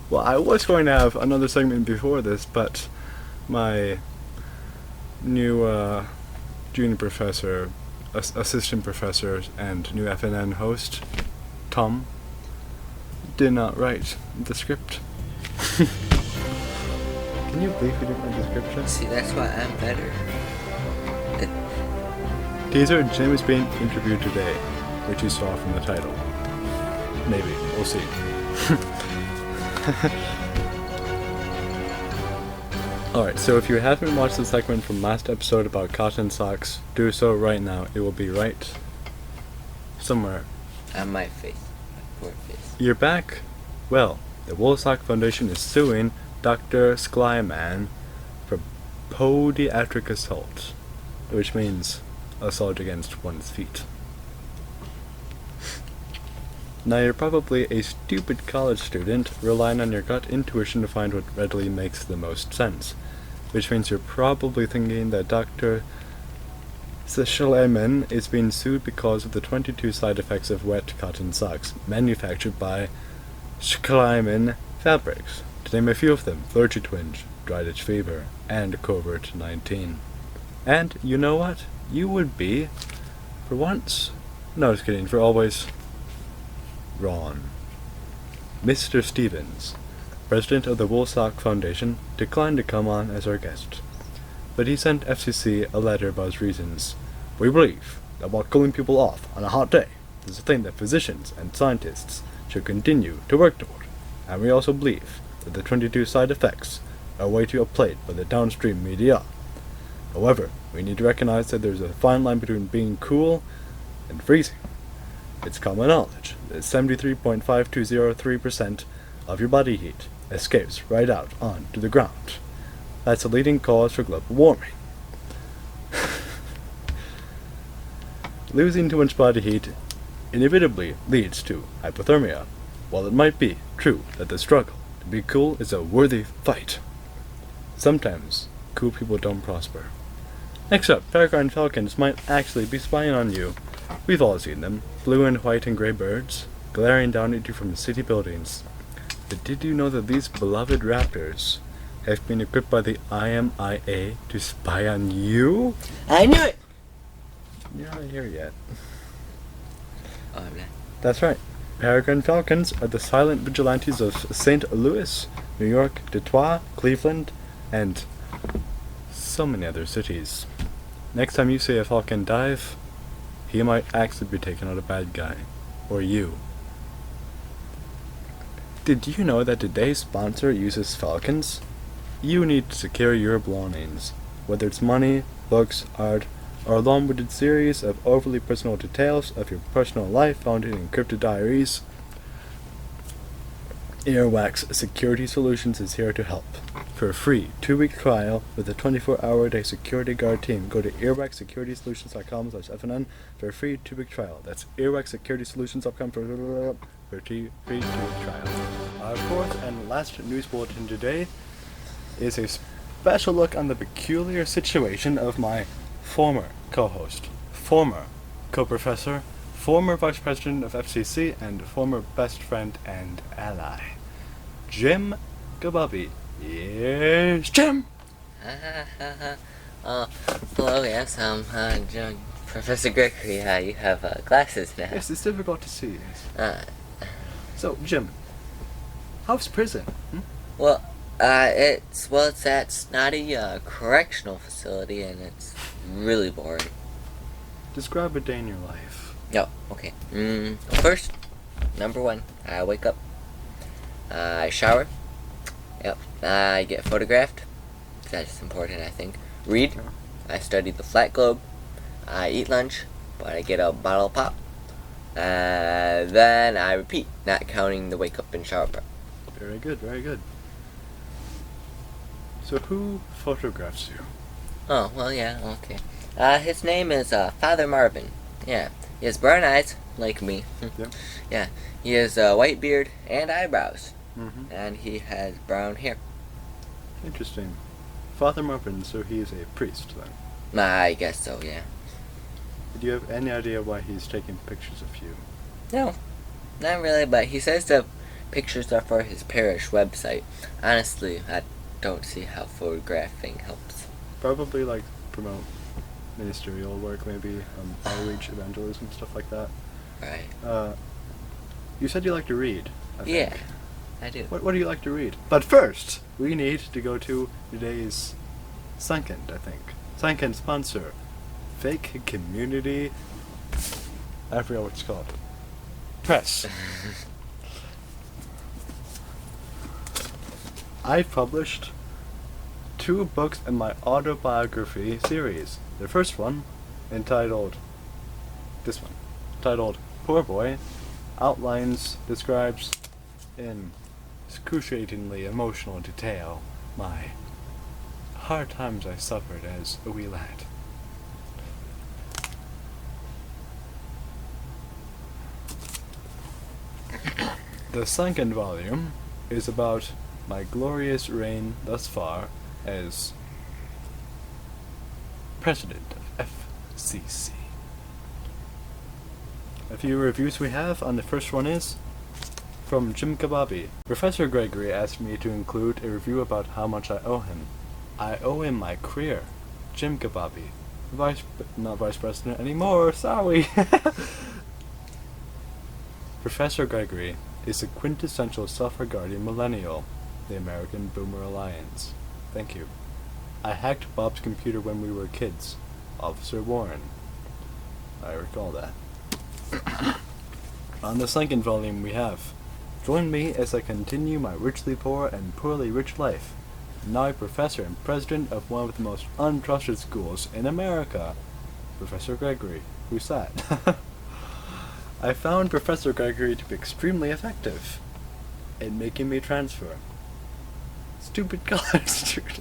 Well, I was going to have another segment before this, but my new junior professor, assistant professor, and new FNN host, Tom, did not write the script. Can you believe he didn't write the script? See, that's why I'm better. Teaser, Jim is being interviewed today, which you saw from the title. Maybe. We'll see. Alright, so if you haven't watched the segment from last episode about cotton socks, do so right now. It will be right somewhere. On my face. My poor face. You're back? Well, the Woolsock Foundation is suing Dr. Schliemann for podiatric assault, which means assault against one's feet. Now you're probably a stupid college student relying on your gut intuition to find what readily makes the most sense, which means you're probably thinking that Dr. Schliemann is being sued because of the 22 side effects of wet cotton socks manufactured by Schliemann Fabrics. To name a few of them: flirty twinge, dried itch fever, and COVID-19. And you know what? You would be, for once, no, just kidding, for always, wrong. Mr. Stevens, president of the Woolsock Foundation, declined to come on as our guest. But he sent FCC a letter about his reasons. We believe that while cooling people off on a hot day is a thing that physicians and scientists should continue to work toward, and we also believe that the 22 side effects are way too outplayed by the downstream media. However, we need to recognize that there's a fine line between being cool and freezing. It's common knowledge that 73.5203% of your body heat escapes right out onto the ground. That's a leading cause for global warming. Losing too much body heat inevitably leads to hypothermia. While it might be true that the struggle to be cool is a worthy fight, sometimes cool people don't prosper. Next up, peregrine falcons might actually be spying on you. We've all seen them, blue and white and grey birds, glaring down at you from city buildings. But did you know that these beloved raptors have been equipped by the IMIA to spy on you? I knew it! You're not here yet. Oh, I'm not. That's right. Peregrine falcons are the silent vigilantes of St. Louis, New York, Detroit, Cleveland, and so many other cities. Next time you see a falcon dive, he might actually be taking out a bad guy. Or you. Did you know that today's sponsor uses falcons? You need to secure your belongings, whether it's money, books, art, or a long-winded series of overly personal details of your personal life found in encrypted diaries. Earwax Security Solutions is here to help. For a free 2-week trial with a 24-hour-a-day security guard team, go to earwaxsecuritysolutions.com/FNN for a free 2-week trial. That's earwaxsecuritysolutions.com for a free 2-week trial. Our fourth and last news bulletin today is a special look on the peculiar situation of my former co-host, former co-professor, former vice president of FCC, and former best friend and ally, Jim Kabobby. Yes, Jim! Hello, yes, Professor Gregory, you have glasses now. Yes, it's difficult to see. So, Jim, how's prison? Well, it's that snotty correctional facility, and it's really boring. Describe a day in your life. Oh, okay. First, number one, I wake up, I shower, yep, I get photographed, that's important, I think. Read, I study the flat globe, I eat lunch, but I get a bottle of pop, then I repeat, not counting the wake up and shower part. Very good, very good. So who photographs you? Oh, well, yeah, okay. His name is Father Marvin. Yeah, he has brown eyes, like me. Yep. Yeah, he has a white beard and eyebrows. Mm-hmm. And he has brown hair. Interesting. Father Marvin, so he is a priest then? I guess so, yeah. Do you have any idea why he's taking pictures of you? No, not really, but he says to pictures are for his parish website. Honestly, I don't see how photographing helps. Probably like promote ministerial work, maybe outreach, evangelism, stuff like that. Right. You said you like to read. I Yeah, think. I do. What do you like to read? But first, we need to go to today's second sponsor, Fake Community. I forgot what it's called. Press. I published 2 books in my autobiography series. The first one, entitled Poor Boy, describes in excruciatingly emotional detail my hard times I suffered as a wee lad. The second volume is about my glorious reign thus far as president of FCC. A few reviews we have on the first one is from Jim Kabobby. Professor Gregory asked me to include a review about how much I owe him. I owe him my career. Jim Kabobby. Not vice president anymore, sorry. Professor Gregory is a quintessential self-regarding millennial, the American Boomer Alliance. Thank you. I hacked Bob's computer when we were kids. Officer Warren. I recall that. On the second volume we have, join me as I continue my richly poor and poorly rich life. Now a professor and president of one of the most untrusted schools in America. Professor Gregory. Who's that? I found Professor Gregory to be extremely effective in making me transfer. Stupid college student.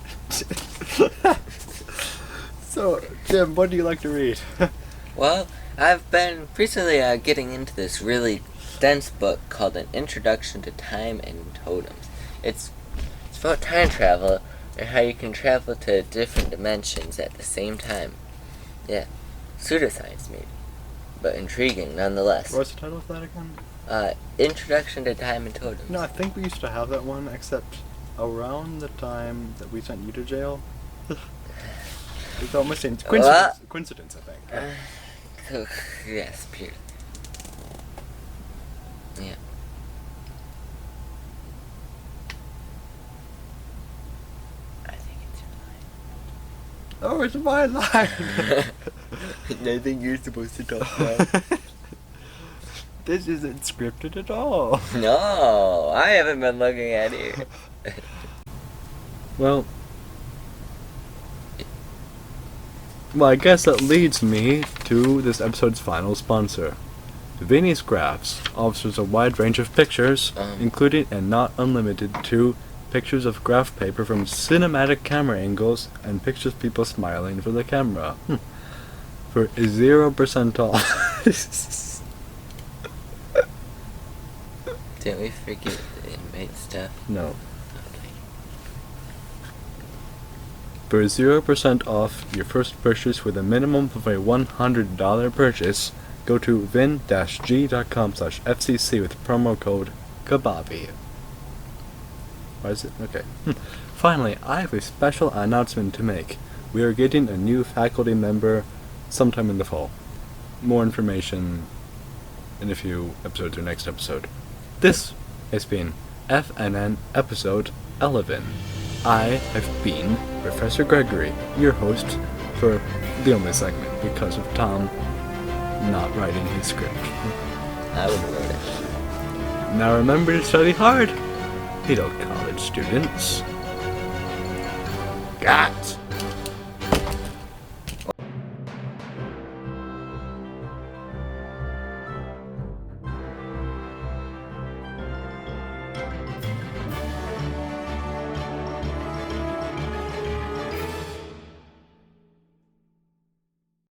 So, Jim, what do you like to read? Well, I've been recently getting into this really dense book called An Introduction to Time and Totems. It's about time travel and how you can travel to different dimensions at the same time. Yeah, pseudoscience maybe, but intriguing nonetheless. What's the title of that again? Introduction to Time and Totems. No, I think we used to have that one, except around the time that we sent you to jail. It's almost coincidence, I think. Yes, pure. Yeah. I think it's your line. Oh, it's my line! I think you're supposed to talk now. This isn't scripted at all. No, I haven't been looking at it. Well, I guess that leads me to this episode's final sponsor. Vinny's Graphs offers a wide range of pictures, including and not unlimited to pictures of graph paper from cinematic camera angles and pictures of people smiling for the camera. For 0% off. Didn't we forget the inmate stuff? No. Okay. For 0% off your first purchase with a minimum of a $100 purchase, go to vin-g.com/FCC with promo code Kabobby. Why is it? Okay. Finally, I have a special announcement to make. We are getting a new faculty member sometime in the fall. More information in a few episodes or next episode. This has been FNN episode 11. I have been Professor Gregory, your host for the only segment because of Tom not writing his script. I would have wrote it. Now remember to study hard, little college students. Got